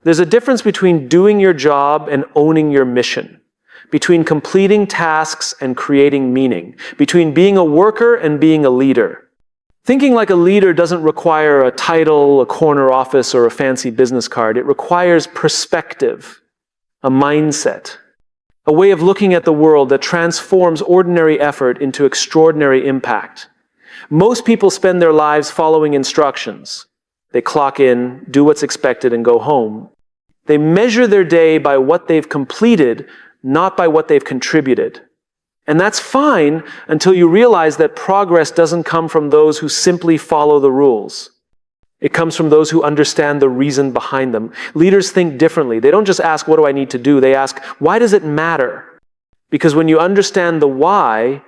There's a difference between doing your job and owning your mission, between completing tasks and creating meaning, between being a worker and being a leader. Thinking like a leader doesn't require a title, a corner office, or a fancy business card. It requires perspective, a mindset, a way of looking at the world that transforms ordinary effort into extraordinary impact. Most people spend their lives following instructions. They clock in, do what's expected, and go home. They measure their day by what they've completed, not by what they've contributed. And that's fine until you realize that progress doesn't come from those who simply follow the rules. It comes from those who understand the reason behind them. Leaders think differently. They don't just ask, what do I need to do? They ask, why does it matter? Because when you understand the why,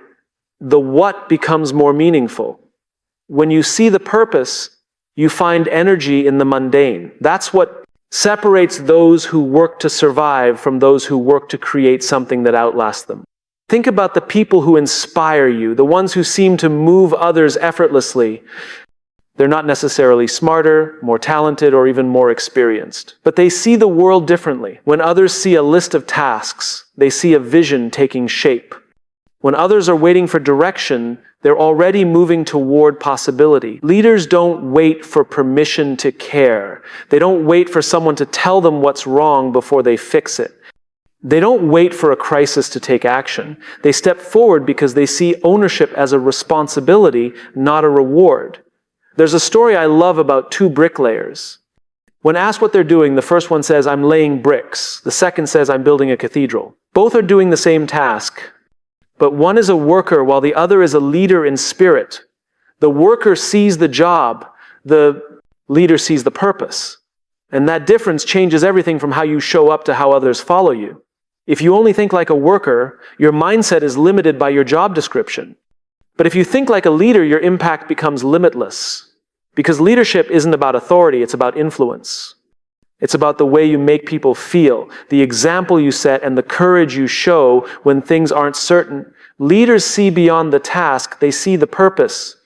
the what becomes more meaningful. When you see the purpose, you find energy in the mundane. That's what separates those who work to survive from those who work to create something that outlasts them. Think about the people who inspire you, the ones who seem to move others effortlessly. They're not necessarily smarter, more talented, or even more experienced. But they see the world differently. When others see a list of tasks, they see a vision taking shape. When others are waiting for direction, they're already moving toward possibility. Leaders don't wait for permission to care. They don't wait for someone to tell them what's wrong before they fix it. They don't wait for a crisis to take action. They step forward because they see ownership as a responsibility, not a reward. There's a story I love about two bricklayers. When asked what they're doing, the first one says, I'm laying bricks. The second says, I'm building a cathedral. Both are doing the same task, but one is a worker while the other is a leader in spirit. The worker sees the job, the leader sees the purpose. And that difference changes everything from how you show up to how others follow you. If you only think like a worker, your mindset is limited by your job description. But if you think like a leader, your impact becomes limitless. Because leadership isn't about authority, it's about influence. It's about the way you make people feel, the example you set, and the courage you show when things aren't certain. Leaders see beyond the task, they see the purpose.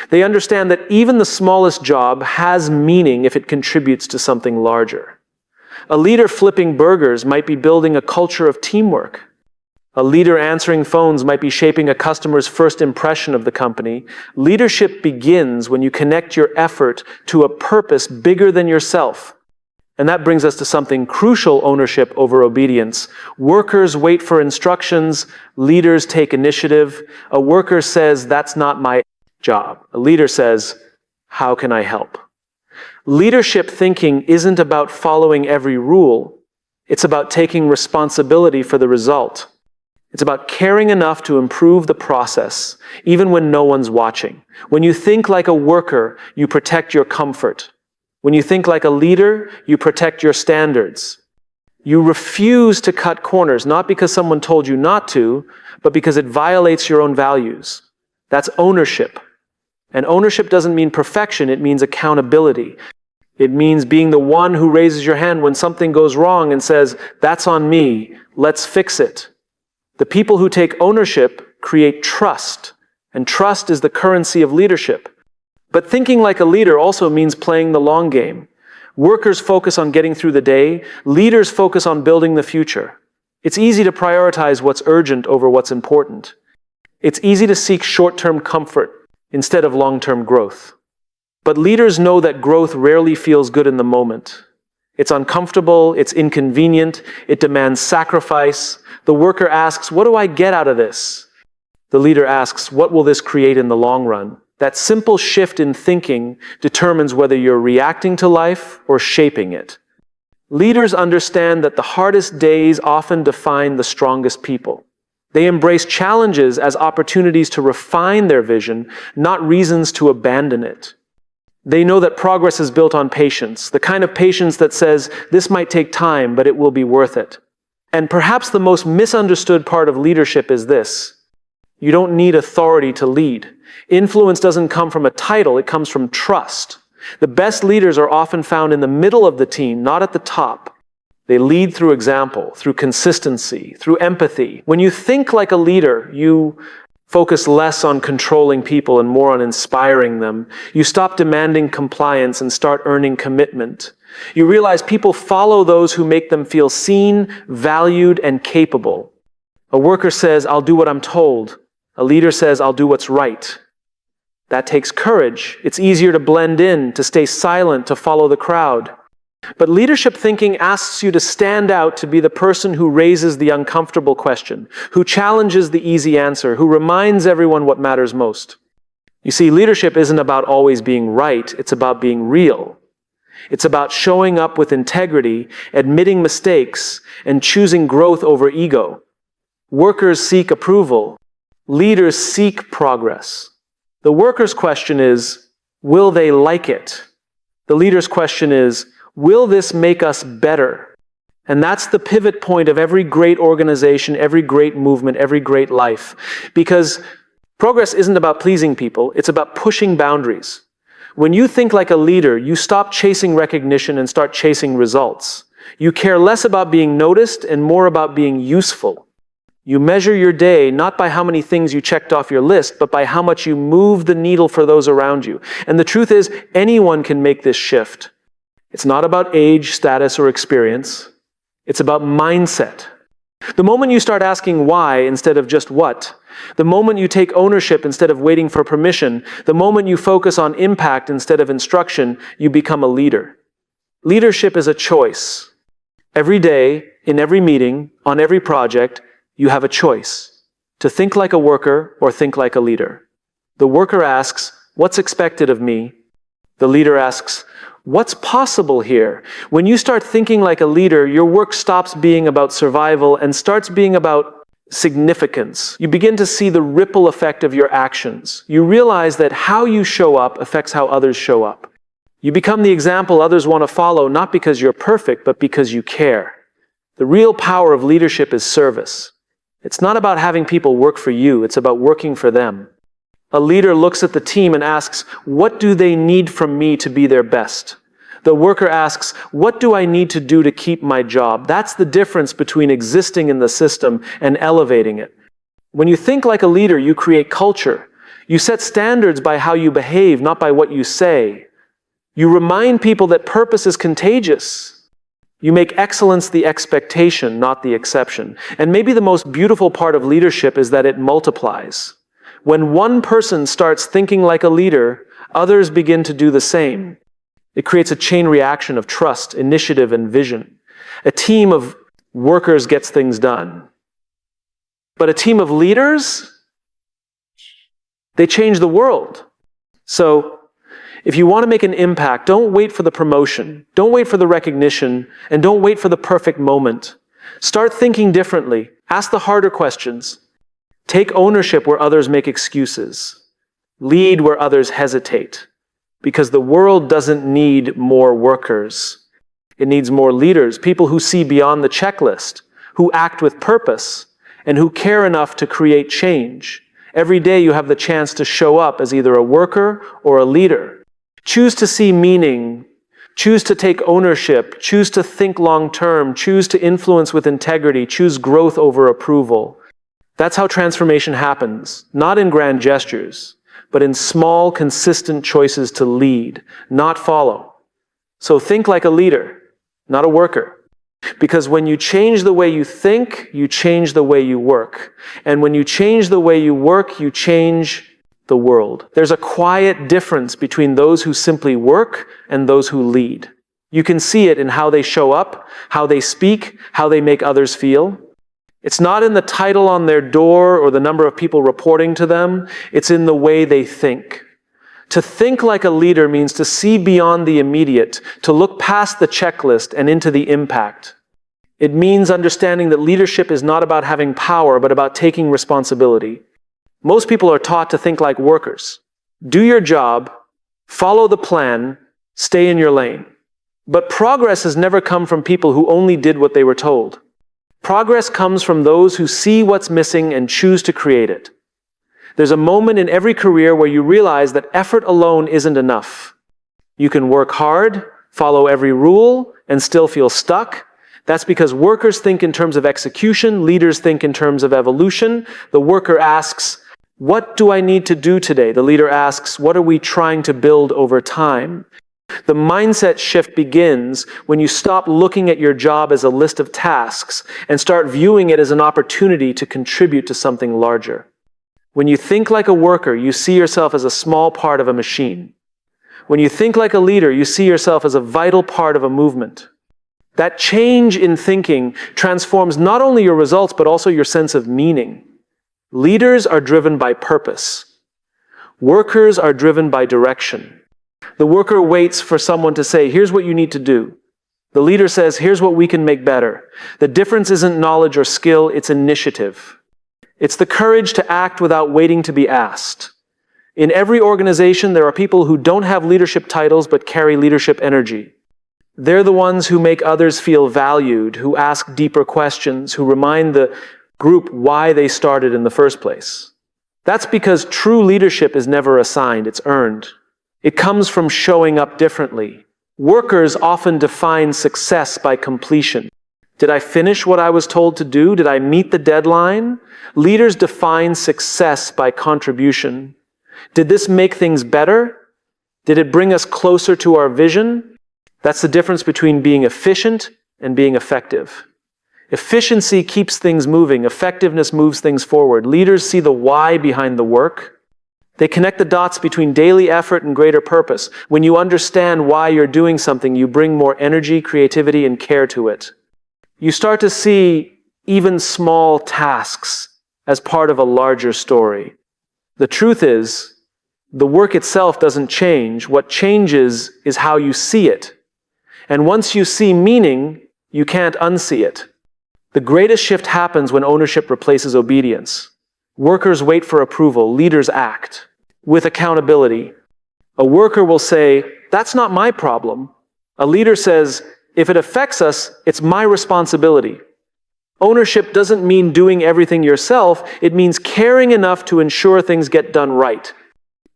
They understand that even the smallest job has meaning if it contributes to something larger. A leader flipping burgers might be building a culture of teamwork. A leader answering phones might be shaping a customer's first impression of the company. Leadership begins when you connect your effort to a purpose bigger than yourself. And that brings us to something crucial: ownership over obedience. Workers wait for instructions. Leaders take initiative. A worker says, that's not my job. A leader says, how can I help? Leadership thinking isn't about following every rule. It's about taking responsibility for the result. It's about caring enough to improve the process, even when no one's watching. When you think like a worker, you protect your comfort. When you think like a leader, you protect your standards. You refuse to cut corners, not because someone told you not to, but because it violates your own values. That's ownership. And ownership doesn't mean perfection, it means accountability. It means being the one who raises your hand when something goes wrong and says, that's on me, let's fix it. The people who take ownership create trust, and trust is the currency of leadership. But thinking like a leader also means playing the long game. Workers focus on getting through the day, leaders focus on building the future. It's easy to prioritize what's urgent over what's important. It's easy to seek short-term comfort instead of long-term growth. But leaders know that growth rarely feels good in the moment. It's uncomfortable, it's inconvenient, it demands sacrifice. The worker asks, what do I get out of this? The leader asks, what will this create in the long run? That simple shift in thinking determines whether you're reacting to life or shaping it. Leaders understand that the hardest days often define the strongest people. They embrace challenges as opportunities to refine their vision, not reasons to abandon it. They know that progress is built on patience, the kind of patience that says, this might take time, but it will be worth it. And perhaps the most misunderstood part of leadership is this: you don't need authority to lead. Influence doesn't come from a title, it comes from trust. The best leaders are often found in the middle of the team, not at the top. They lead through example, through consistency, through empathy. When you think like a leader, you focus less on controlling people and more on inspiring them. You stop demanding compliance and start earning commitment. You realize people follow those who make them feel seen, valued, and capable. A worker says, "I'll do what I'm told." A leader says, "I'll do what's right." That takes courage. It's easier to blend in, to stay silent, to follow the crowd. But leadership thinking asks you to stand out, to be the person who raises the uncomfortable question, who challenges the easy answer, who reminds everyone what matters most. You see, leadership isn't about always being right, it's about being real. It's about showing up with integrity, admitting mistakes, and choosing growth over ego. Workers seek approval. Leaders seek progress. The worker's question is, will they like it? The leader's question is, will this make us better? And that's the pivot point of every great organization, every great movement, every great life. Because progress isn't about pleasing people, it's about pushing boundaries. When you think like a leader, you stop chasing recognition and start chasing results. You care less about being noticed and more about being useful. You measure your day not by how many things you checked off your list, but by how much you move the needle for those around you. And the truth is, anyone can make this shift. It's not about age, status, or experience. It's about mindset. The moment you start asking why instead of just what, the moment you take ownership instead of waiting for permission, the moment you focus on impact instead of instruction, you become a leader. Leadership is a choice. Every day, in every meeting, on every project, you have a choice to think like a worker or think like a leader. The worker asks, "What's expected of me?" The leader asks, "What's possible here?" When you start thinking like a leader, your work stops being about survival and starts being about significance. You begin to see the ripple effect of your actions. You realize that how you show up affects how others show up. You become the example others want to follow, not because you're perfect, but because you care. The real power of leadership is service. It's not about having people work for you, it's about working for them. A leader looks at the team and asks, "What do they need from me to be their best?" The worker asks, "What do I need to do to keep my job?" That's the difference between existing in the system and elevating it. When you think like a leader, you create culture. You set standards by how you behave, not by what you say. You remind people that purpose is contagious. You make excellence the expectation, not the exception. And maybe the most beautiful part of leadership is that it multiplies. When one person starts thinking like a leader, others begin to do the same. It creates a chain reaction of trust, initiative, and vision. A team of workers gets things done. But a team of leaders, they change the world. So, if you want to make an impact, don't wait for the promotion, don't wait for the recognition, and don't wait for the perfect moment. Start thinking differently. Ask the harder questions. Take ownership where others make excuses. Lead where others hesitate. Because the world doesn't need more workers. It needs more leaders, people who see beyond the checklist, who act with purpose, and who care enough to create change. Every day you have the chance to show up as either a worker or a leader. Choose to see meaning, choose to take ownership, choose to think long-term, choose to influence with integrity, choose growth over approval. That's how transformation happens, not in grand gestures, but in small, consistent choices to lead, not follow. So think like a leader, not a worker. Because when you change the way you think, you change the way you work. And when you change the way you work, you change the world. There's a quiet difference between those who simply work and those who lead. You can see it in how they show up, how they speak, how they make others feel. It's not in the title on their door or the number of people reporting to them. It's in the way they think. To think like a leader means to see beyond the immediate, to look past the checklist and into the impact. It means understanding that leadership is not about having power, but about taking responsibility. Most people are taught to think like workers. Do your job, follow the plan, stay in your lane. But progress has never come from people who only did what they were told. Progress comes from those who see what's missing and choose to create it. There's a moment in every career where you realize that effort alone isn't enough. You can work hard, follow every rule, and still feel stuck. That's because workers think in terms of execution, leaders think in terms of evolution. The worker asks, "What do I need to do today?" The leader asks, "What are we trying to build over time?" The mindset shift begins when you stop looking at your job as a list of tasks and start viewing it as an opportunity to contribute to something larger. When you think like a worker, you see yourself as a small part of a machine. When you think like a leader, you see yourself as a vital part of a movement. That change in thinking transforms not only your results, but also your sense of meaning. Leaders are driven by purpose. Workers are driven by direction. The worker waits for someone to say, here's what you need to do. The leader says, here's what we can make better. The difference isn't knowledge or skill, it's initiative. It's the courage to act without waiting to be asked. In every organization, there are people who don't have leadership titles but carry leadership energy. They're the ones who make others feel valued, who ask deeper questions, who remind the group why they started in the first place. That's because true leadership is never assigned, it's earned. It comes from showing up differently. Workers often define success by completion. Did I finish what I was told to do? Did I meet the deadline? Leaders define success by contribution. Did this make things better? Did it bring us closer to our vision? That's the difference between being efficient and being effective. Efficiency keeps things moving. Effectiveness moves things forward. Leaders see the why behind the work. They connect the dots between daily effort and greater purpose. When you understand why you're doing something, you bring more energy, creativity, and care to it. You start to see even small tasks as part of a larger story. The truth is, the work itself doesn't change. What changes is how you see it. And once you see meaning, you can't unsee it. The greatest shift happens when ownership replaces obedience. Workers wait for approval, leaders act. With accountability. A worker will say, that's not my problem. A leader says, if it affects us, it's my responsibility. Ownership doesn't mean doing everything yourself, it means caring enough to ensure things get done right.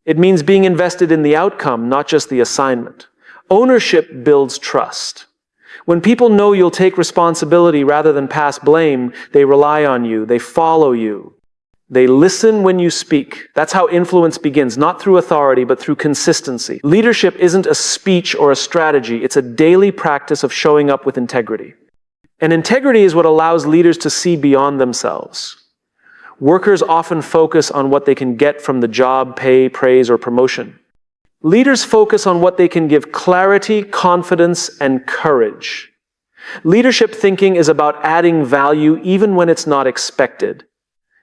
It means being invested in the outcome, not just the assignment. Ownership builds trust. When people know you'll take responsibility rather than pass blame, they rely on you, they follow you. They listen when you speak. That's how influence begins, not through authority, but through consistency. Leadership isn't a speech or a strategy, it's a daily practice of showing up with integrity. And integrity is what allows leaders to see beyond themselves. Workers often focus on what they can get from the job, pay, praise, or promotion. Leaders focus on what they can give clarity, confidence, and courage. Leadership thinking is about adding value even when it's not expected.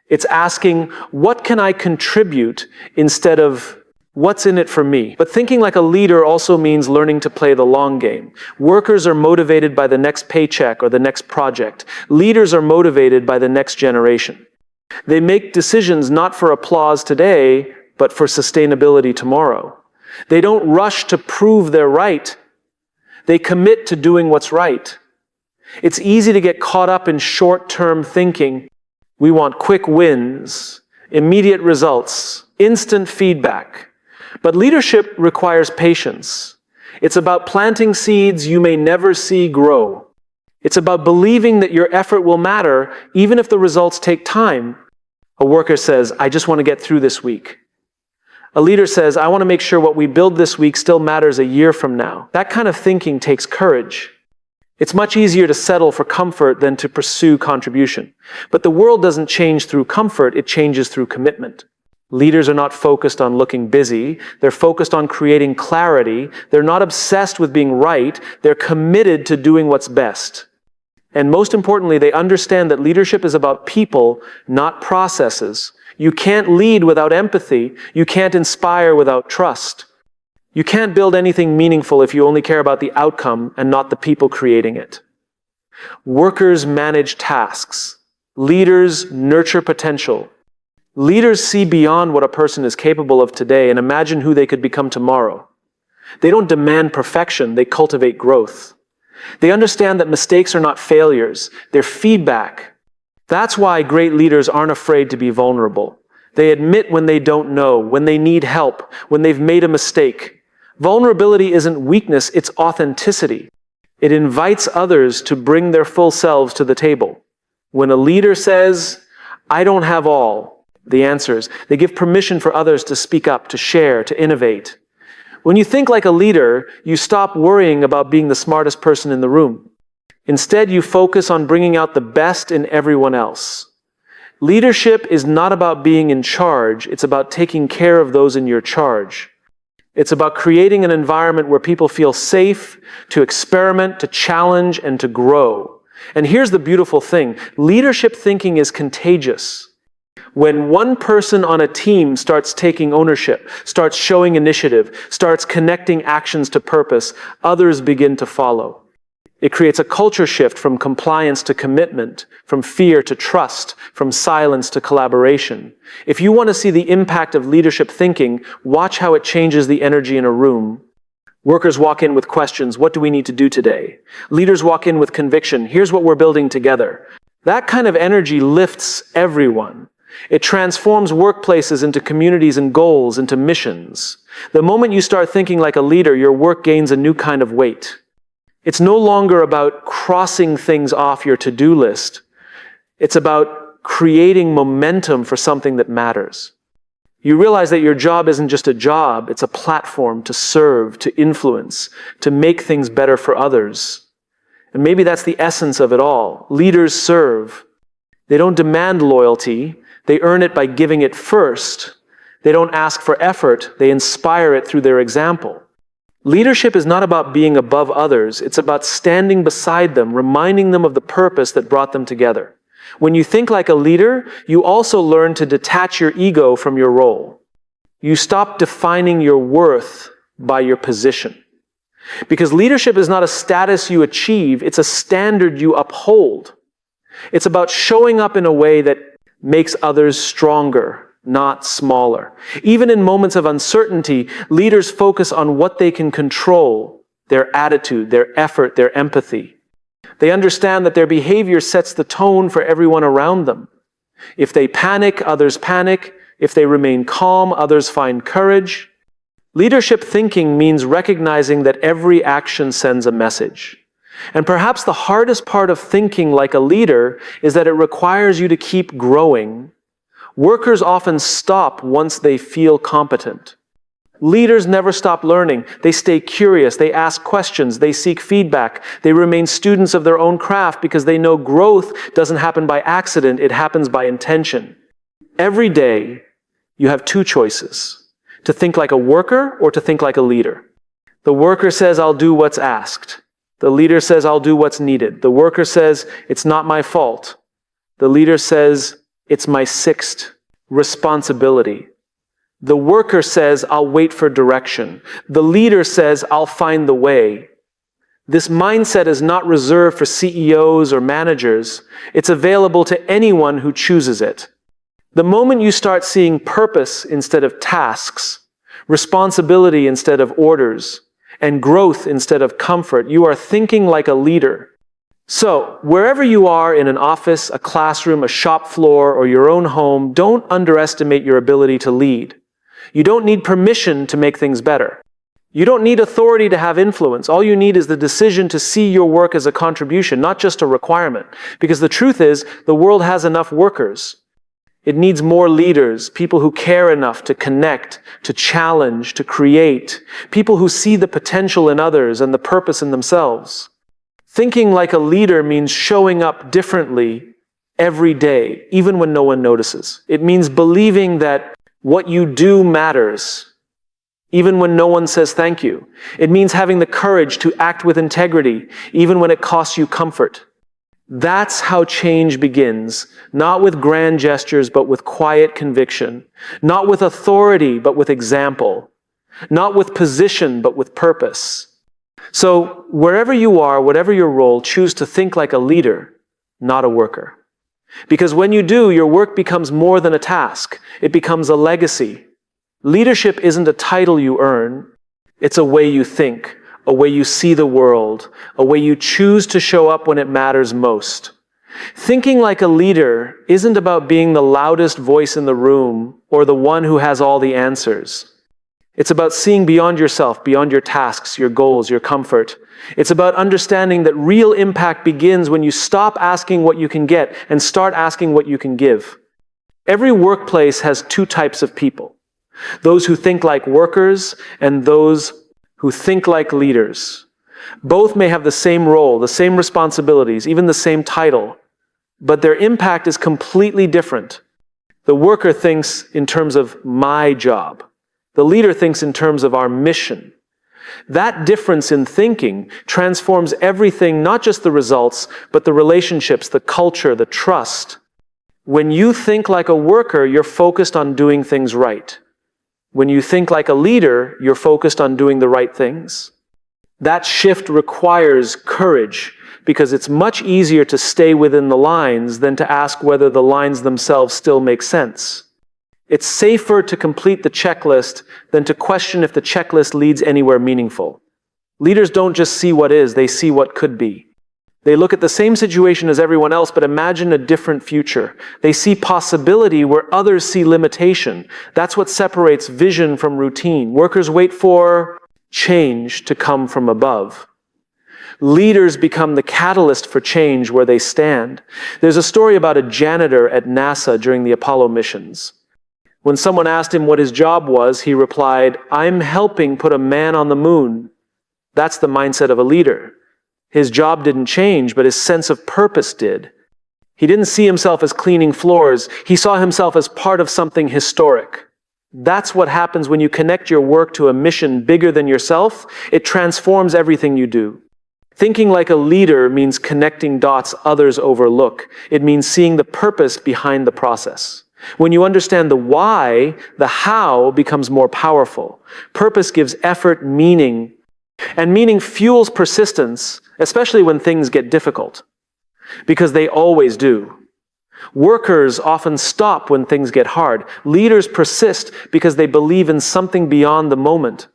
It's asking, what can I contribute instead of what's in it for me? But thinking like a leader also means learning to play the long game. Workers are motivated by the next paycheck or the next project. Leaders are motivated by the next generation. They make decisions not for applause today, but for sustainability tomorrow. They don't rush to prove they're right. They commit to doing what's right. It's easy to get caught up in short-term thinking. We want quick wins, immediate results, instant feedback. But leadership requires patience. It's about planting seeds you may never see grow. It's about believing that your effort will matter even if the results take time. A worker says, I just want to get through this week. A leader says, I want to make sure what we build this week still matters a year from now. That kind of thinking takes courage. It's much easier to settle for comfort than to pursue contribution. But the world doesn't change through comfort, it changes through commitment. Leaders are not focused on looking busy, they're focused on creating clarity, they're not obsessed with being right, they're committed to doing what's best. And most importantly, they understand that leadership is about people, not processes. You can't lead without empathy, you can't inspire without trust. You can't build anything meaningful if you only care about the outcome and not the people creating it. Workers manage tasks. Leaders nurture potential. Leaders see beyond what a person is capable of today and imagine who they could become tomorrow. They don't demand perfection, they cultivate growth. They understand that mistakes are not failures, they're feedback. That's why great leaders aren't afraid to be vulnerable. They admit when they don't know, when they need help, when they've made a mistake. Vulnerability isn't weakness, it's authenticity. It invites others to bring their full selves to the table. When a leader says, I don't have all the answers, they give permission for others to speak up, to share, to innovate. When you think like a leader, you stop worrying about being the smartest person in the room. Instead, you focus on bringing out the best in everyone else. Leadership is not about being in charge, it's about taking care of those in your charge. It's about creating an environment where people feel safe to experiment, to challenge, and to grow. And here's the beautiful thing. Leadership thinking is contagious. When one person on a team starts taking ownership, starts showing initiative, starts connecting actions to purpose, others begin to follow. It creates a culture shift from compliance to commitment, from fear to trust, from silence to collaboration. If you want to see the impact of leadership thinking, watch how it changes the energy in a room. Workers walk in with questions, what do we need to do today? Leaders walk in with conviction, here's what we're building together. That kind of energy lifts everyone. It transforms workplaces into communities and goals, into missions. The moment you start thinking like a leader, your work gains a new kind of weight. It's no longer about crossing things off your to-do list. It's about creating momentum for something that matters. You realize that your job isn't just a job, it's a platform to serve, to influence, to make things better for others. And maybe that's the essence of it all. Leaders serve. They don't demand loyalty, they earn it by giving it first. They don't ask for effort, they inspire it through their example. Leadership is not about being above others, it's about standing beside them, reminding them of the purpose that brought them together. When you think like a leader, you also learn to detach your ego from your role. You stop defining your worth by your position. Because leadership is not a status you achieve, it's a standard you uphold. It's about showing up in a way that makes others stronger, not smaller. Even in moments of uncertainty, leaders focus on what they can control, their attitude, their effort, their empathy. They understand that their behavior sets the tone for everyone around them. If they panic, others panic. If they remain calm, others find courage. Leadership thinking means recognizing that every action sends a message. And perhaps the hardest part of thinking like a leader is that it requires you to keep growing. Workers often stop once they feel competent. Leaders never stop learning. They stay curious, they ask questions, they seek feedback. They remain students of their own craft because they know growth doesn't happen by accident, it happens by intention. Every day, you have two choices: to think like a worker or to think like a leader. The worker says, I'll do what's asked. The leader says, I'll do what's needed. The worker says, it's not my fault. The leader says, it's my sixth responsibility. The worker says, I'll wait for direction. The leader says, I'll find the way. This mindset is not reserved for CEOs or managers. It's available to anyone who chooses it. The moment you start seeing purpose instead of tasks, responsibility instead of orders, and growth instead of comfort, you are thinking like a leader. So, wherever you are in an office, a classroom, a shop floor, or your own home, don't underestimate your ability to lead. You don't need permission to make things better. You don't need authority to have influence. All you need is the decision to see your work as a contribution, not just a requirement. Because the truth is, the world has enough workers. It needs more leaders, people who care enough to connect, to challenge, to create, people who see the potential in others and the purpose in themselves. Thinking like a leader means showing up differently every day, even when no one notices. It means believing that what you do matters, even when no one says thank you. It means having the courage to act with integrity, even when it costs you comfort. That's how change begins, not with grand gestures, but with quiet conviction, not with authority, but with example, not with position, but with purpose. So, wherever you are, whatever your role, choose to think like a leader, not a worker. Because when you do, your work becomes more than a task. It becomes a legacy. Leadership isn't a title you earn. It's a way you think, a way you see the world, a way you choose to show up when it matters most. Thinking like a leader isn't about being the loudest voice in the room or the one who has all the answers. It's about seeing beyond yourself, beyond your tasks, your goals, your comfort. It's about understanding that real impact begins when you stop asking what you can get and start asking what you can give. Every workplace has two types of people. Those who think like workers and those who think like leaders. Both may have the same role, the same responsibilities, even the same title, but their impact is completely different. The worker thinks in terms of my job. The leader thinks in terms of our mission. That difference in thinking transforms everything, not just the results, but the relationships, the culture, the trust. When you think like a worker, you're focused on doing things right. When you think like a leader, you're focused on doing the right things. That shift requires courage, because it's much easier to stay within the lines than to ask whether the lines themselves still make sense. It's safer to complete the checklist than to question if the checklist leads anywhere meaningful. Leaders don't just see what is, they see what could be. They look at the same situation as everyone else, but imagine a different future. They see possibility where others see limitation. That's what separates vision from routine. Workers wait for change to come from above. Leaders become the catalyst for change where they stand. There's a story about a janitor at NASA during the Apollo missions. When someone asked him what his job was, he replied, "I'm helping put a man on the moon." That's the mindset of a leader. His job didn't change, but his sense of purpose did. He didn't see himself as cleaning floors. He saw himself as part of something historic. That's what happens when you connect your work to a mission bigger than yourself. It transforms everything you do. Thinking like a leader means connecting dots others overlook. It means seeing the purpose behind the process. When you understand the why, the how becomes more powerful. Purpose gives effort meaning, and meaning fuels persistence, especially when things get difficult, because they always do. Workers often stop when things get hard. Leaders persist because they believe in something beyond the moment.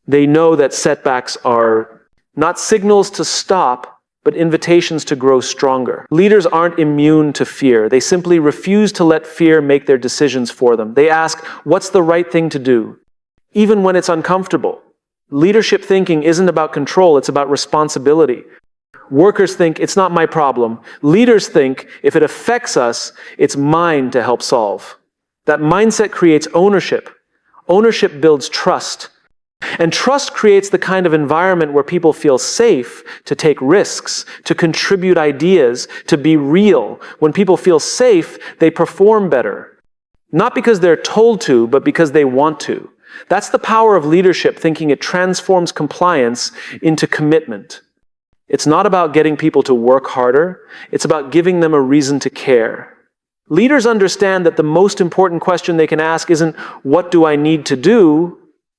They know that setbacks are not signals to stop, but invitations to grow stronger. Leaders aren't immune to fear. They simply refuse to let fear make their decisions for them. They ask, what's the right thing to do? Even when it's uncomfortable. Leadership thinking isn't about control, it's about responsibility. Workers think, it's not my problem. Leaders think, if it affects us, it's mine to help solve. That mindset creates ownership. Ownership builds trust. And trust creates the kind of environment where people feel safe to take risks, to contribute ideas, to be real. When people feel safe, they perform better. Not because they're told to, but because they want to. That's the power of leadership, thinking it transforms compliance into commitment. It's not about getting people to work harder. It's about giving them a reason to care. Leaders understand that the most important question they can ask isn't, what do I need to do?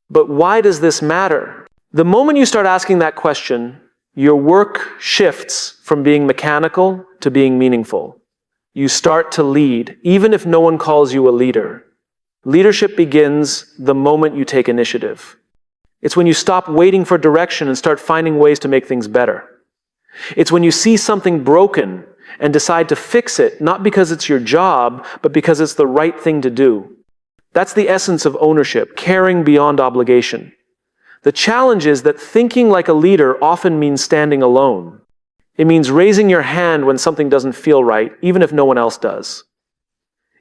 But why does this matter? The moment you start asking that question, your work shifts from being mechanical to being meaningful. You start to lead, even if no one calls you a leader. Leadership begins the moment you take initiative. It's when you stop waiting for direction and start finding ways to make things better. It's when you see something broken and decide to fix it, not because it's your job, but because it's the right thing to do. That's the essence of ownership, caring beyond obligation. The challenge is that thinking like a leader often means standing alone. It means raising your hand when something doesn't feel right, even if no one else does.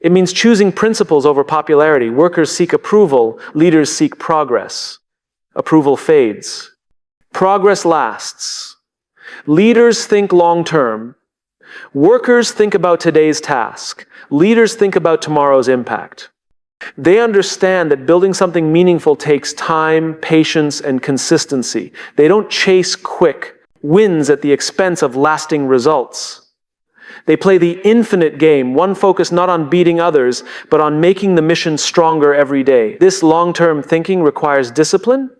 It means choosing principles over popularity. Workers seek approval, leaders seek progress. Approval fades. Progress lasts. Leaders think long-term. Workers think about today's task. Leaders think about tomorrow's impact. They understand that building something meaningful takes time, patience, and consistency. They don't chase quick wins at the expense of lasting results. They play the infinite game, one focused not on beating others, but on making the mission stronger every day. This long-term thinking requires discipline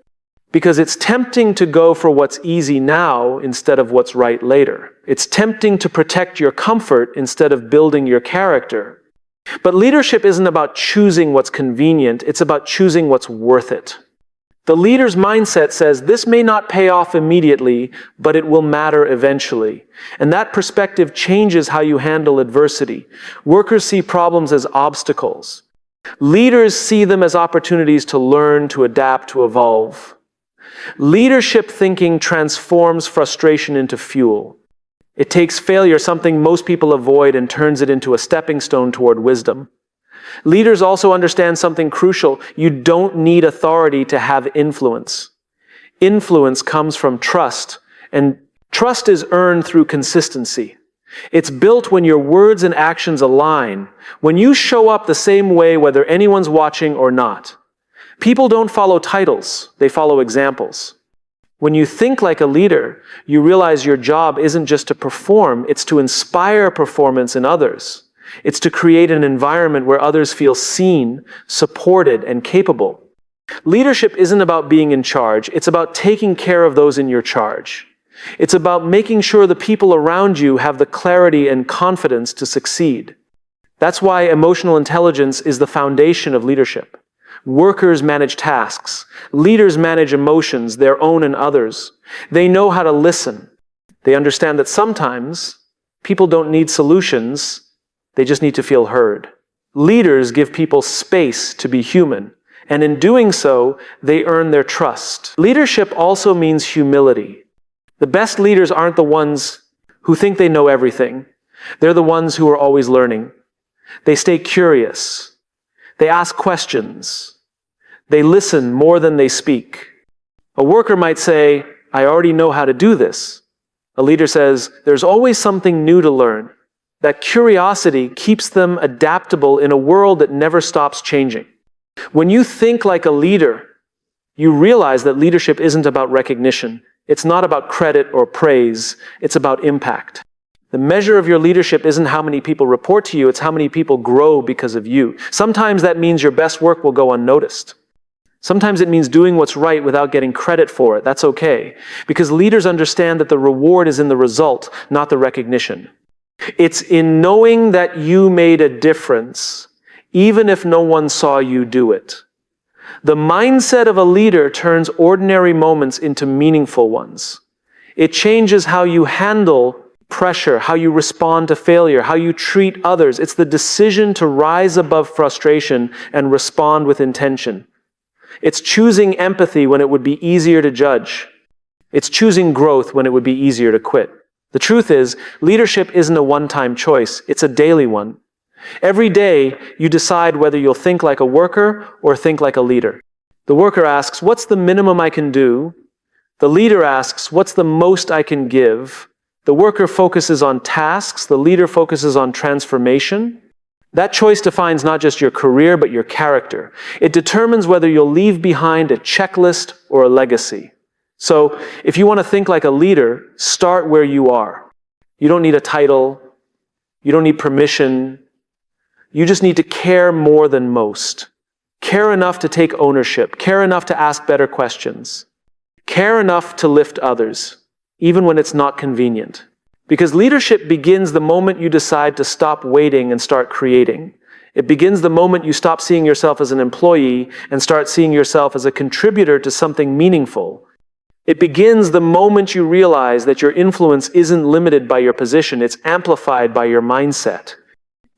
because it's tempting to go for what's easy now instead of what's right later. It's tempting to protect your comfort instead of building your character. But leadership isn't about choosing what's convenient, it's about choosing what's worth it. The leader's mindset says this may not pay off immediately, but it will matter eventually. And that perspective changes how you handle adversity. Workers see problems as obstacles. Leaders see them as opportunities to learn, to adapt, to evolve. Leadership thinking transforms frustration into fuel. It takes failure, something most people avoid, and turns it into a stepping stone toward wisdom. Leaders also understand something crucial. You don't need authority to have influence. Influence comes from trust, and trust is earned through consistency. It's built when your words and actions align, when you show up the same way whether anyone's watching or not. People don't follow titles, they follow examples. When you think like a leader, you realize your job isn't just to perform, it's to inspire performance in others. It's to create an environment where others feel seen, supported, and capable. Leadership isn't about being in charge, it's about taking care of those in your charge. It's about making sure the people around you have the clarity and confidence to succeed. That's why emotional intelligence is the foundation of leadership. Workers manage tasks. Leaders manage emotions, their own and others. They know how to listen. They understand that sometimes people don't need solutions, they just need to feel heard. Leaders give people space to be human, and in doing so, they earn their trust. Leadership also means humility. The best leaders aren't the ones who think they know everything. They're the ones who are always learning. They stay curious. They ask questions. They listen more than they speak. A worker might say, "I already know how to do this." A leader says, "There's always something new to learn." That curiosity keeps them adaptable in a world that never stops changing. When you think like a leader, you realize that leadership isn't about recognition. It's not about credit or praise. It's about impact. The measure of your leadership isn't how many people report to you, it's how many people grow because of you. Sometimes that means your best work will go unnoticed. Sometimes it means doing what's right without getting credit for it. That's okay, because leaders understand that the reward is in the result, not the recognition. It's in knowing that you made a difference, even if no one saw you do it. The mindset of a leader turns ordinary moments into meaningful ones. It changes how you handle pressure, how you respond to failure, how you treat others. It's the decision to rise above frustration and respond with intention. It's choosing empathy when it would be easier to judge. It's choosing growth when it would be easier to quit. The truth is, leadership isn't a one-time choice, it's a daily one. Every day, you decide whether you'll think like a worker or think like a leader. The worker asks, "What's the minimum I can do?" The leader asks, "What's the most I can give?" The worker focuses on tasks, the leader focuses on transformation. That choice defines not just your career, but your character. It determines whether you'll leave behind a checklist or a legacy. So, if you want to think like a leader, start where you are. You don't need a title. You don't need permission. You just need to care more than most. Care enough to take ownership. Care enough to ask better questions. Care enough to lift others, even when it's not convenient. Because leadership begins the moment you decide to stop waiting and start creating. It begins the moment you stop seeing yourself as an employee and start seeing yourself as a contributor to something meaningful. It begins the moment you realize that your influence isn't limited by your position, it's amplified by your mindset.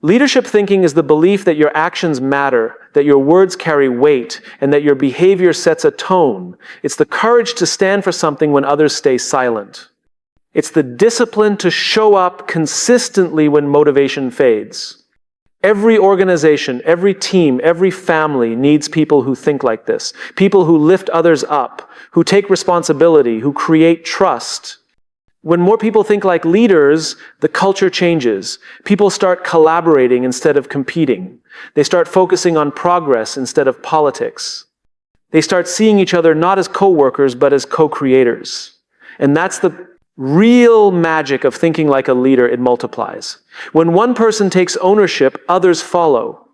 Leadership thinking is the belief that your actions matter, that your words carry weight, and that your behavior sets a tone. It's the courage to stand for something when others stay silent. It's the discipline to show up consistently when motivation fades. Every organization, every team, every family needs people who think like this. People who lift others up, who take responsibility, who create trust. When more people think like leaders, the culture changes. People start collaborating instead of competing. They start focusing on progress instead of politics. They start seeing each other not as co-workers, but as co-creators. And that's the real magic of thinking like a leader. It multiplies. When one person takes ownership, others follow.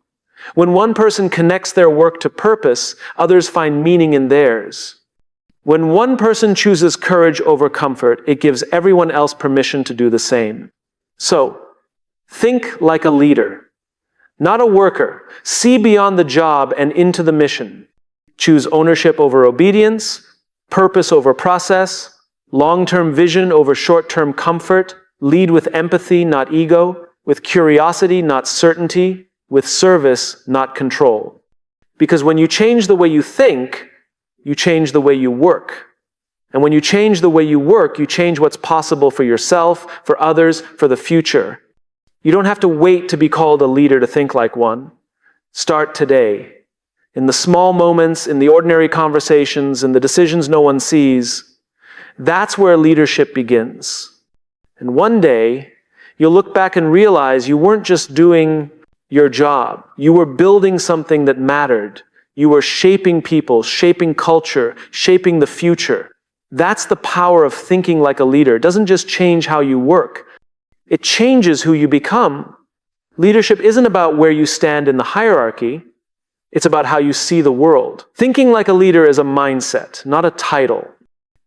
When one person connects their work to purpose, others find meaning in theirs. When one person chooses courage over comfort, it gives everyone else permission to do the same. So, think like a leader, not a worker. See beyond the job and into the mission. Choose ownership over obedience, purpose over process, long-term vision over short-term comfort. Lead with empathy, not ego, with curiosity, not certainty, with service, not control. Because when you change the way you think, you change the way you work. And when you change the way you work, you change what's possible for yourself, for others, for the future. You don't have to wait to be called a leader to think like one. Start today. In the small moments, in the ordinary conversations, in the decisions no one sees, that's where leadership begins. And one day, you'll look back and realize you weren't just doing your job. You were building something that mattered. You were shaping people, shaping culture, shaping the future. That's the power of thinking like a leader. It doesn't just change how you work. It changes who you become. Leadership isn't about where you stand in the hierarchy. It's about how you see the world. Thinking like a leader is a mindset, not a title.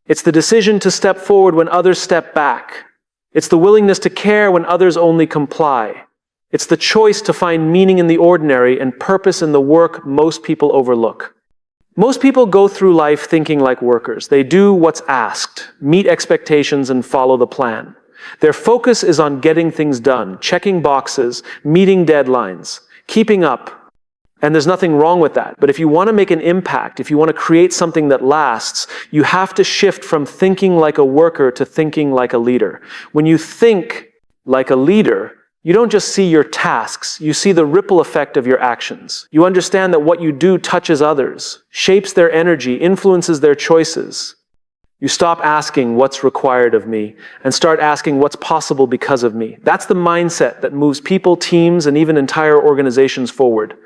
It's the decision to step forward when others step back. It's the willingness to care when others only comply. It's the choice to find meaning in the ordinary and purpose in the work most people overlook. Most people go through life thinking like workers. They do what's asked, meet expectations, and follow the plan. Their focus is on getting things done, checking boxes, meeting deadlines, keeping up. And there's nothing wrong with that. But if you want to make an impact, if you want to create something that lasts, you have to shift from thinking like a worker to thinking like a leader. When you think like a leader, you don't just see your tasks, you see the ripple effect of your actions. You understand that what you do touches others, shapes their energy, influences their choices. You stop asking what's required of me and start asking what's possible because of me. That's the mindset that moves people, teams, and even entire organizations forward.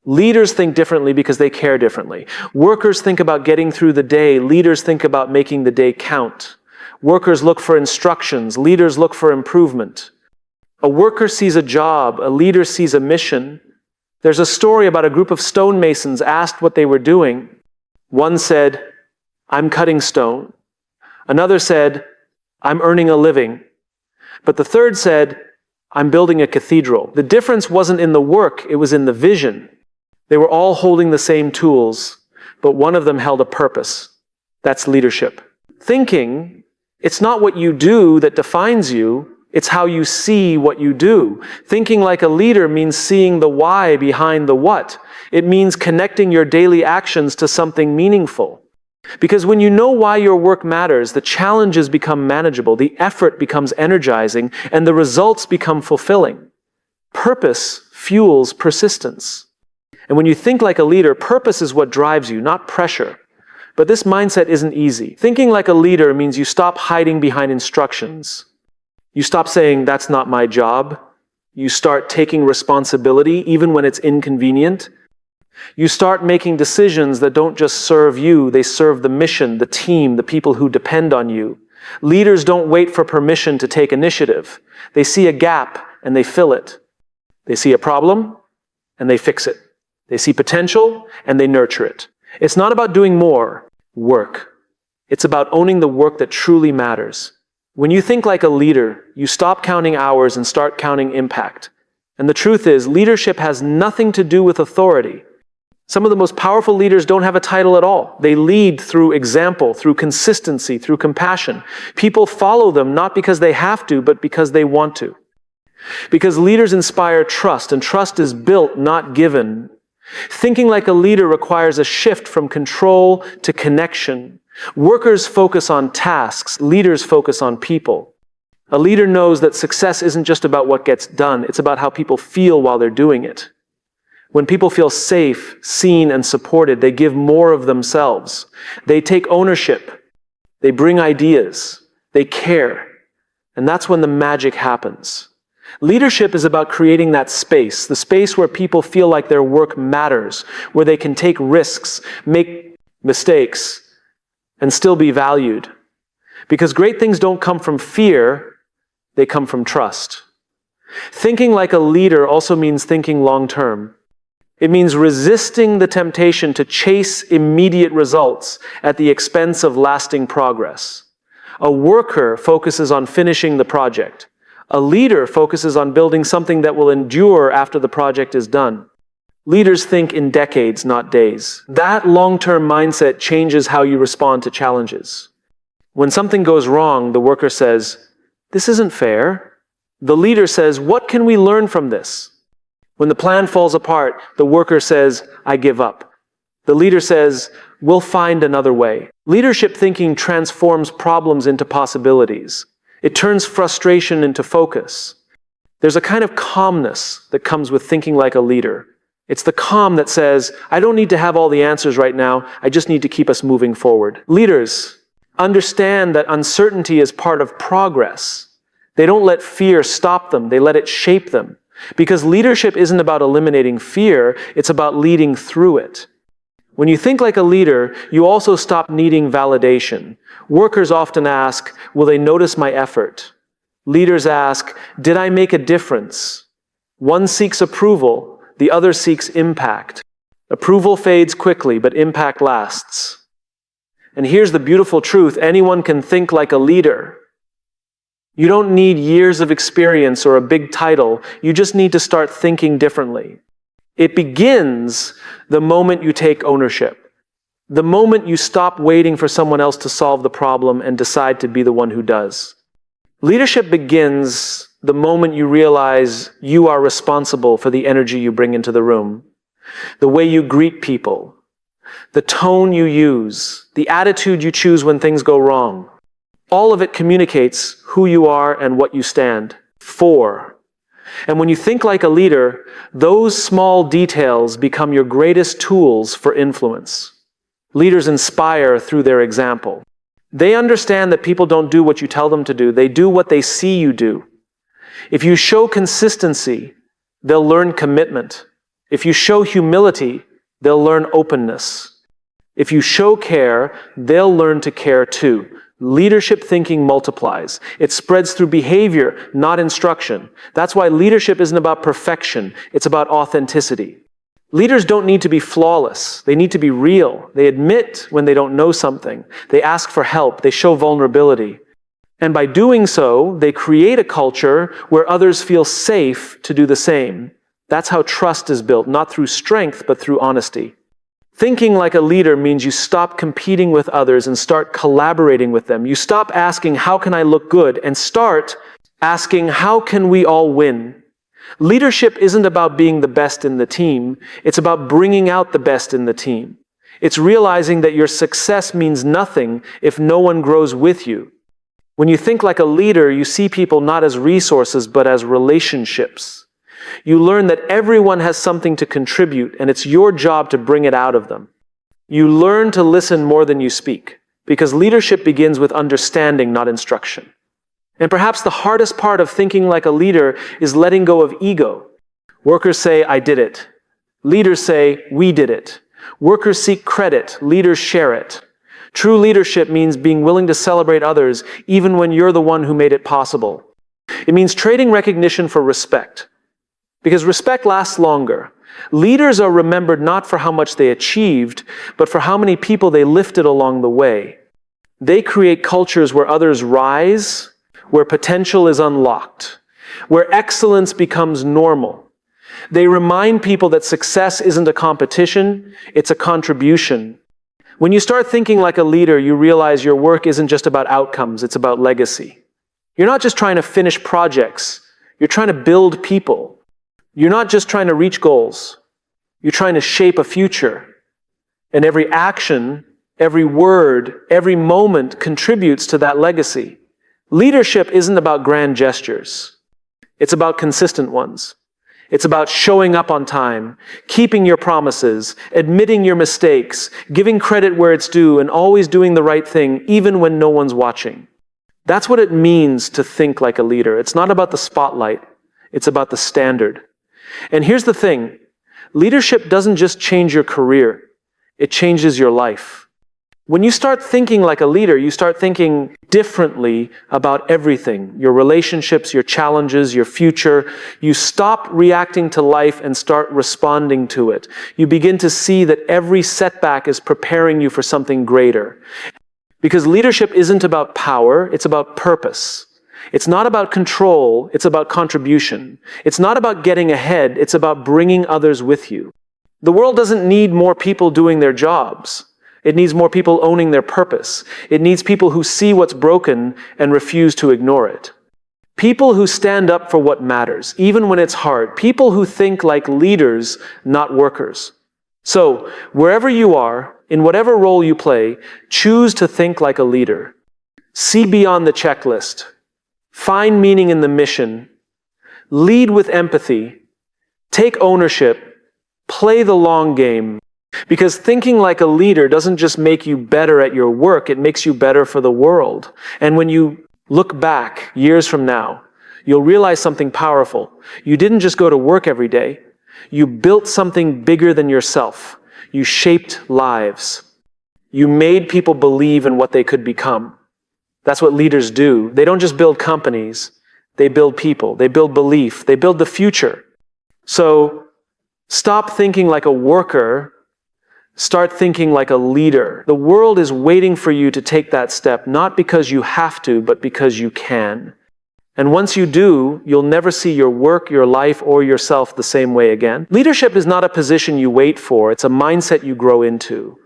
Leaders think differently because they care differently. Workers think about getting through the day. Leaders think about making the day count. Workers look for instructions. Leaders look for improvement. A worker sees a job, a leader sees a mission. There's a story about a group of stonemasons asked what they were doing. One said, "I'm cutting stone." Another said, "I'm earning a living." But the third said, "I'm building a cathedral." The difference wasn't in the work, it was in the vision. They were all holding the same tools, but one of them held a purpose. That's leadership. Thinking, it's not what you do that defines you. It's how you see what you do. Thinking like a leader means seeing the why behind the what. It means connecting your daily actions to something meaningful. Because when you know why your work matters, the challenges become manageable, the effort becomes energizing, and the results become fulfilling. Purpose fuels persistence. And when you think like a leader, purpose is what drives you, not pressure. But this mindset isn't easy. Thinking like a leader means you stop hiding behind instructions. You stop saying, "That's not my job." You start taking responsibility even when it's inconvenient. You start making decisions that don't just serve you, they serve the mission, the team, the people who depend on you. Leaders don't wait for permission to take initiative. They see a gap and they fill it. They see a problem and they fix it. They see potential and they nurture it. It's not about doing more work. It's about owning the work that truly matters. When you think like a leader, you stop counting hours and start counting impact. And the truth is, leadership has nothing to do with authority. Some of the most powerful leaders don't have a title at all. They lead through example, through consistency, through compassion. People follow them not because they have to, but because they want to. Because leaders inspire trust, and trust is built, not given. Thinking like a leader requires a shift from control to connection. Workers focus on tasks, leaders focus on people. A leader knows that success isn't just about what gets done, it's about how people feel while they're doing it. When people feel safe, seen, and supported, they give more of themselves. They take ownership. They bring ideas. They care. And that's when the magic happens. Leadership is about creating that space, the space where people feel like their work matters, where they can take risks, make mistakes, and still be valued. Because great things don't come from fear, they come from trust. Thinking like a leader also means thinking long-term. It means resisting the temptation to chase immediate results at the expense of lasting progress. A worker focuses on finishing the project. A leader focuses on building something that will endure after the project is done. Leaders think in decades, not days. That long-term mindset changes how you respond to challenges. When something goes wrong, the worker says, "This isn't fair." The leader says, "What can we learn from this?" When the plan falls apart, the worker says, "I give up." The leader says, "We'll find another way." Leadership thinking transforms problems into possibilities. It turns frustration into focus. There's a kind of calmness that comes with thinking like a leader. It's the calm that says, I don't need to have all the answers right now, I just need to keep us moving forward. Leaders understand that uncertainty is part of progress. They don't let fear stop them, they let it shape them. Because leadership isn't about eliminating fear, it's about leading through it. When you think like a leader, you also stop needing validation. Workers often ask, will they notice my effort? Leaders ask, did I make a difference? One seeks approval, the other seeks impact. Approval fades quickly, but impact lasts. And here's the beautiful truth, anyone can think like a leader. You don't need years of experience or a big title, you just need to start thinking differently. It begins the moment you take ownership. The moment you stop waiting for someone else to solve the problem and decide to be the one who does. Leadership begins the moment you realize you are responsible for the energy you bring into the room, the way you greet people, the tone you use, the attitude you choose when things go wrong. All of it communicates who you are and what you stand for. And when you think like a leader, those small details become your greatest tools for influence. Leaders inspire through their example. They understand that people don't do what you tell them to do, they do what they see you do. If you show consistency, they'll learn commitment. If you show humility, they'll learn openness. If you show care, they'll learn to care too. Leadership thinking multiplies. It spreads through behavior, not instruction. That's why leadership isn't about perfection, it's about authenticity. Leaders don't need to be flawless, they need to be real. They admit when they don't know something. They ask for help, they show vulnerability. And by doing so, they create a culture where others feel safe to do the same. That's how trust is built, not through strength, but through honesty. Thinking like a leader means you stop competing with others and start collaborating with them. You stop asking, how can I look good? And start asking, how can we all win? Leadership isn't about being the best in the team. It's about bringing out the best in the team. It's realizing that your success means nothing if no one grows with you. When you think like a leader, you see people not as resources, but as relationships. You learn that everyone has something to contribute, and it's your job to bring it out of them. You learn to listen more than you speak, because leadership begins with understanding, not instruction. And perhaps the hardest part of thinking like a leader is letting go of ego. Workers say, I did it. Leaders say, we did it. Workers seek credit, leaders share it. True leadership means being willing to celebrate others, even when you're the one who made it possible. It means trading recognition for respect. Because respect lasts longer. Leaders are remembered not for how much they achieved, but for how many people they lifted along the way. They create cultures where others rise, where potential is unlocked, where excellence becomes normal. They remind people that success isn't a competition, it's a contribution. When you start thinking like a leader, you realize your work isn't just about outcomes, it's about legacy. You're not just trying to finish projects, you're trying to build people. You're not just trying to reach goals, you're trying to shape a future. And every action, every word, every moment contributes to that legacy. Leadership isn't about grand gestures. It's about consistent ones. It's about showing up on time, keeping your promises, admitting your mistakes, giving credit where it's due, and always doing the right thing, even when no one's watching. That's what it means to think like a leader. It's not about the spotlight, it's about the standard. And here's the thing, leadership doesn't just change your career, it changes your life. When you start thinking like a leader, you start thinking differently about everything, your relationships, your challenges, your future. You stop reacting to life and start responding to it. You begin to see that every setback is preparing you for something greater. Because leadership isn't about power, it's about purpose. It's not about control, it's about contribution. It's not about getting ahead, it's about bringing others with you. The world doesn't need more people doing their jobs. It needs more people owning their purpose. It needs people who see what's broken and refuse to ignore it. People who stand up for what matters, even when it's hard. People who think like leaders, not workers. So, wherever you are, in whatever role you play, choose to think like a leader. See beyond the checklist. Find meaning in the mission. Lead with empathy. Take ownership. Play the long game. Because thinking like a leader doesn't just make you better at your work, it makes you better for the world. And when you look back years from now, you'll realize something powerful. You didn't just go to work every day. You built something bigger than yourself. You shaped lives. You made people believe in what they could become. That's what leaders do. They don't just build companies. They build people. They build belief. They build the future. So stop thinking like a worker. Start thinking like a leader. The world is waiting for you to take that step, not because you have to, but because you can. And once you do, you'll never see your work, your life, or yourself the same way again. Leadership is not a position you wait for. It's a mindset you grow into.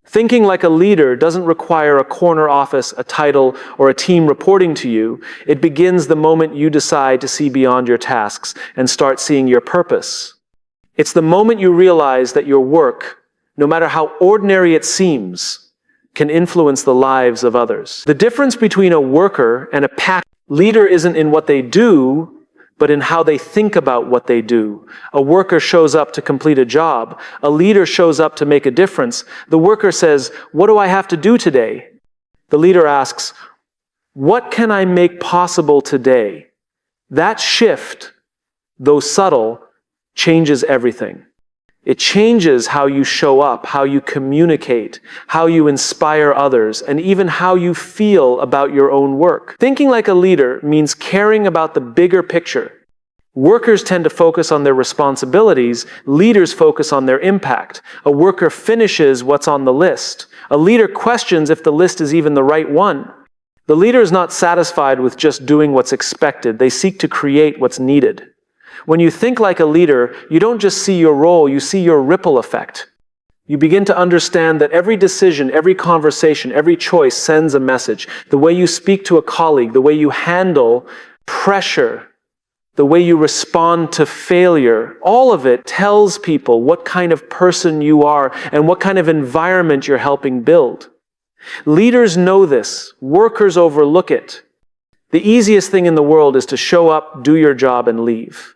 Thinking like a leader doesn't require a corner office, a title, or a team reporting to you. It begins the moment you decide to see beyond your tasks and start seeing your purpose. It's the moment you realize that your work, no matter how ordinary it seems, can influence the lives of others. The difference between a worker and a passionate leader isn't in what they do, but in how they think about what they do. A worker shows up to complete a job. A leader shows up to make a difference. The worker says, "What do I have to do today?" The leader asks, "What can I make possible today?" That shift, though subtle, changes everything. It changes how you show up, how you communicate, how you inspire others, and even how you feel about your own work. Thinking like a leader means caring about the bigger picture. Workers tend to focus on their responsibilities. Leaders focus on their impact. A worker finishes what's on the list. A leader questions if the list is even the right one. The leader is not satisfied with just doing what's expected. They seek to create what's needed. When you think like a leader, you don't just see your role, you see your ripple effect. You begin to understand that every decision, every conversation, every choice sends a message. The way you speak to a colleague, the way you handle pressure, the way you respond to failure, all of it tells people what kind of person you are and what kind of environment you're helping build. Leaders know this. Workers overlook it. The easiest thing in the world is to show up, do your job, and leave.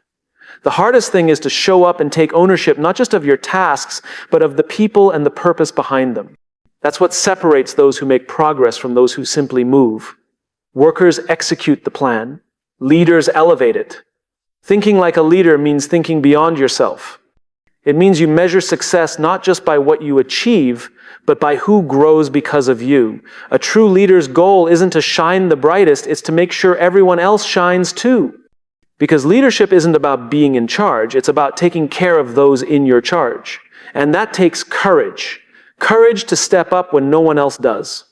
The hardest thing is to show up and take ownership, not just of your tasks, but of the people and the purpose behind them. That's what separates those who make progress from those who simply move. Workers execute the plan. Leaders elevate it. Thinking like a leader means thinking beyond yourself. It means you measure success not just by what you achieve, but by who grows because of you. A true leader's goal isn't to shine the brightest, it's to make sure everyone else shines too. Because leadership isn't about being in charge, it's about taking care of those in your charge. And that takes courage. Courage to step up when no one else does.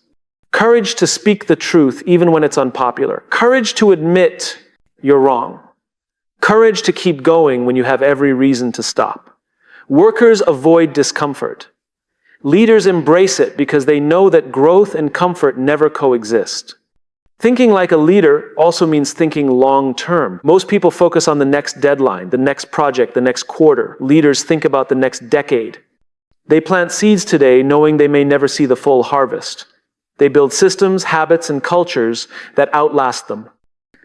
Courage to speak the truth even when it's unpopular. Courage to admit you're wrong. Courage to keep going when you have every reason to stop. Workers avoid discomfort. Leaders embrace it because they know that growth and comfort never coexist. Thinking like a leader also means thinking long-term. Most people focus on the next deadline, the next project, the next quarter. Leaders think about the next decade. They plant seeds today knowing they may never see the full harvest. They build systems, habits, and cultures that outlast them.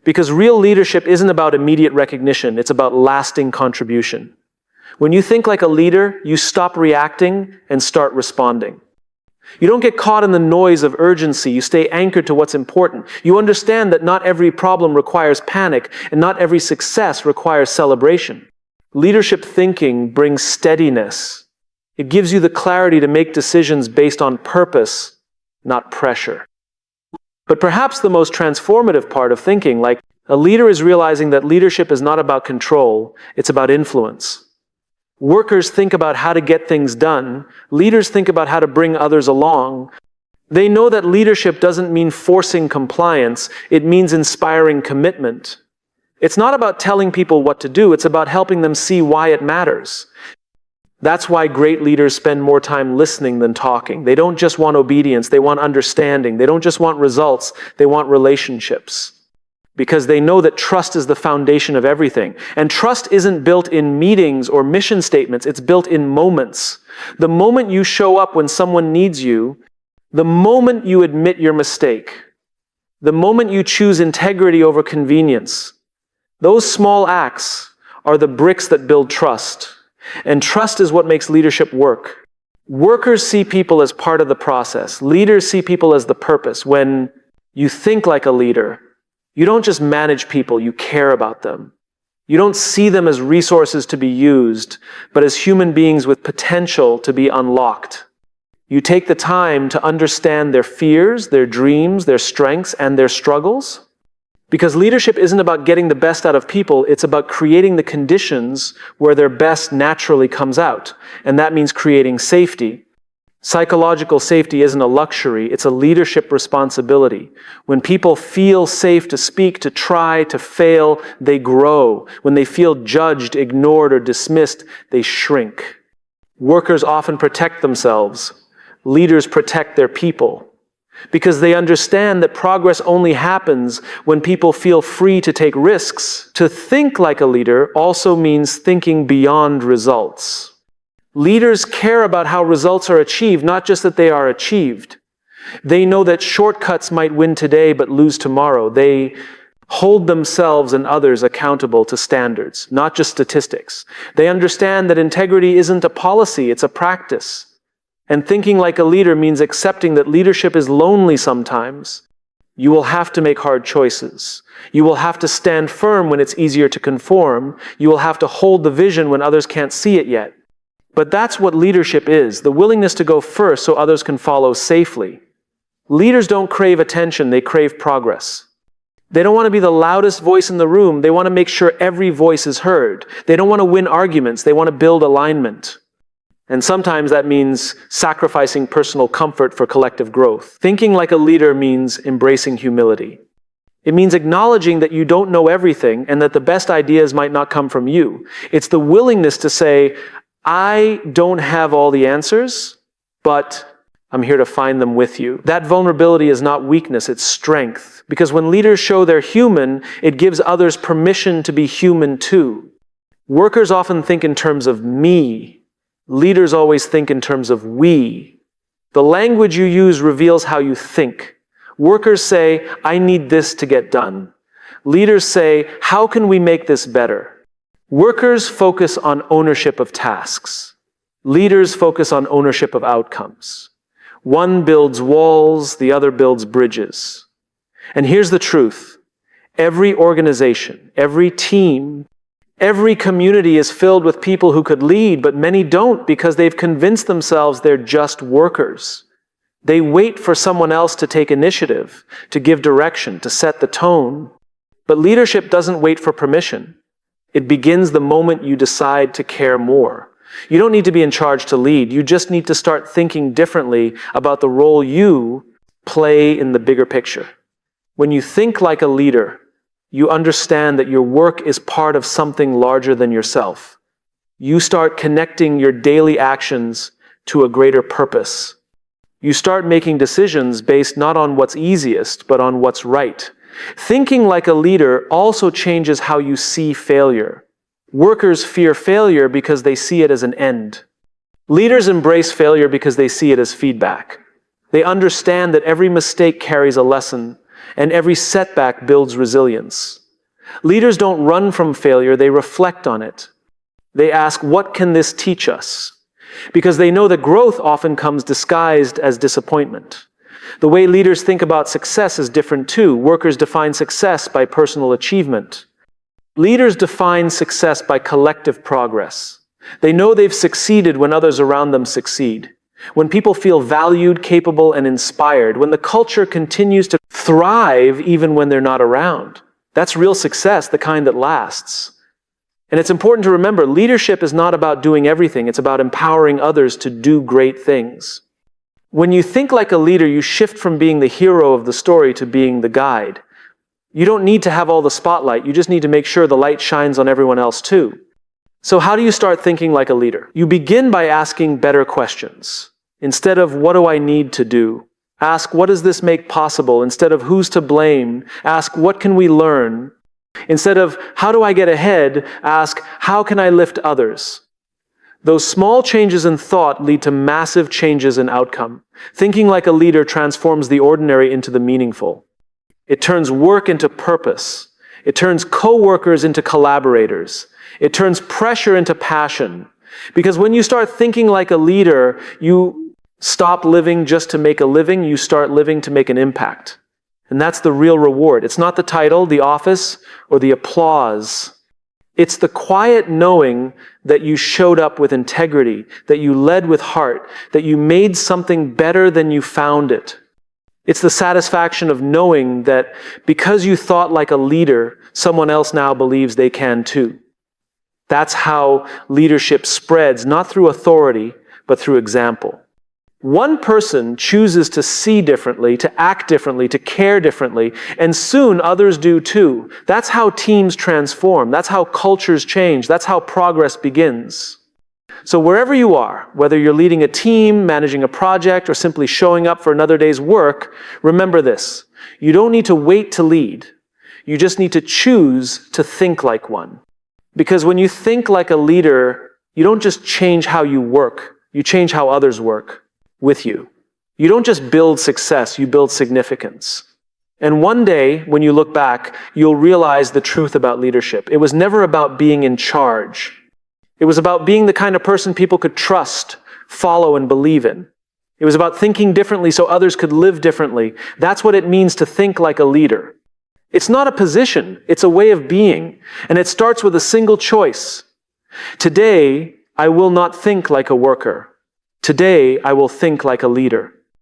Because real leadership isn't about immediate recognition, it's about lasting contribution. When you think like a leader, you stop reacting and start responding. You don't get caught in the noise of urgency. You stay anchored to what's important. You understand that not every problem requires panic, and not every success requires celebration. Leadership thinking brings steadiness. It gives you the clarity to make decisions based on purpose, not pressure. But perhaps the most transformative part of thinking like a leader is realizing that leadership is not about control, it's about influence. Workers think about how to get things done. Leaders think about how to bring others along. They know that leadership doesn't mean forcing compliance. It means inspiring commitment. It's not about telling people what to do. It's about helping them see why it matters. That's why great leaders spend more time listening than talking. They don't just want obedience. They want understanding. They don't just want results. They want relationships. Because they know that trust is the foundation of everything. And trust isn't built in meetings or mission statements, it's built in moments. The moment you show up when someone needs you, the moment you admit your mistake, the moment you choose integrity over convenience, those small acts are the bricks that build trust. And trust is what makes leadership work. Workers see people as part of the process. Leaders see people as the purpose. When you think like a leader, you don't just manage people, you care about them. You don't see them as resources to be used, but as human beings with potential to be unlocked. You take the time to understand their fears, their dreams, their strengths, and their struggles. Because leadership isn't about getting the best out of people, it's about creating the conditions where their best naturally comes out. And that means creating safety. Psychological safety isn't a luxury, it's a leadership responsibility. When people feel safe to speak, to try, to fail, they grow. When they feel judged, ignored, or dismissed, they shrink. Workers often protect themselves. Leaders protect their people. Because they understand that progress only happens when people feel free to take risks. To think like a leader also means thinking beyond results. Leaders care about how results are achieved, not just that they are achieved. They know that shortcuts might win today but lose tomorrow. They hold themselves and others accountable to standards, not just statistics. They understand that integrity isn't a policy, it's a practice. And thinking like a leader means accepting that leadership is lonely sometimes. You will have to make hard choices. You will have to stand firm when it's easier to conform. You will have to hold the vision when others can't see it yet. But that's what leadership is, the willingness to go first so others can follow safely. Leaders don't crave attention, they crave progress. They don't want to be the loudest voice in the room, they want to make sure every voice is heard. They don't want to win arguments, they want to build alignment. And sometimes that means sacrificing personal comfort for collective growth. Thinking like a leader means embracing humility. It means acknowledging that you don't know everything and that the best ideas might not come from you. It's the willingness to say, I don't have all the answers, but I'm here to find them with you. That vulnerability is not weakness, it's strength. Because when leaders show they're human, it gives others permission to be human too. Workers often think in terms of me. Leaders always think in terms of we. The language you use reveals how you think. Workers say, I need this to get done. Leaders say, how can we make this better? Workers focus on ownership of tasks. Leaders focus on ownership of outcomes. One builds walls, the other builds bridges. And here's the truth. Every organization, every team, every community is filled with people who could lead, but many don't because they've convinced themselves they're just workers. They wait for someone else to take initiative, to give direction, to set the tone. But leadership doesn't wait for permission. It begins the moment you decide to care more. You don't need to be in charge to lead. You just need to start thinking differently about the role you play in the bigger picture. When you think like a leader, you understand that your work is part of something larger than yourself. You start connecting your daily actions to a greater purpose. You start making decisions based not on what's easiest, but on what's right. Thinking like a leader also changes how you see failure. Workers fear failure because they see it as an end. Leaders embrace failure because they see it as feedback. They understand that every mistake carries a lesson, and every setback builds resilience. Leaders don't run from failure, they reflect on it. They ask, what can this teach us? Because they know that growth often comes disguised as disappointment. The way leaders think about success is different too. Workers define success by personal achievement. Leaders define success by collective progress. They know they've succeeded when others around them succeed. When people feel valued, capable, and inspired. When the culture continues to thrive even when they're not around. That's real success, the kind that lasts. And it's important to remember, leadership is not about doing everything. It's about empowering others to do great things. When you think like a leader, you shift from being the hero of the story to being the guide. You don't need to have all the spotlight. You just need to make sure the light shines on everyone else too. So how do you start thinking like a leader? You begin by asking better questions. Instead of, what do I need to do? Ask, what does this make possible? Instead of, who's to blame? Ask, what can we learn? Instead of, how do I get ahead? Ask, how can I lift others? Those small changes in thought lead to massive changes in outcome. Thinking like a leader transforms the ordinary into the meaningful. It turns work into purpose. It turns co-workers into collaborators. It turns pressure into passion. Because when you start thinking like a leader, you stop living just to make a living, you start living to make an impact. And that's the real reward. It's not the title, the office, or the applause. It's the quiet knowing that you showed up with integrity, that you led with heart, that you made something better than you found it. It's the satisfaction of knowing that because you thought like a leader, someone else now believes they can too. That's how leadership spreads, not through authority, but through example. One person chooses to see differently, to act differently, to care differently, and soon others do too. That's how teams transform. That's how cultures change. That's how progress begins. So wherever you are, whether you're leading a team, managing a project, or simply showing up for another day's work, remember this. You don't need to wait to lead. You just need to choose to think like one. Because when you think like a leader, you don't just change how you work. You change how others work with you. You don't just build success, you build significance. And one day, when you look back, you'll realize the truth about leadership. It was never about being in charge. It was about being the kind of person people could trust, follow, and believe in. It was about thinking differently so others could live differently. That's what it means to think like a leader. It's not a position, it's a way of being. And it starts with a single choice. Today, I will not think like a worker. Today, I will think like a leader.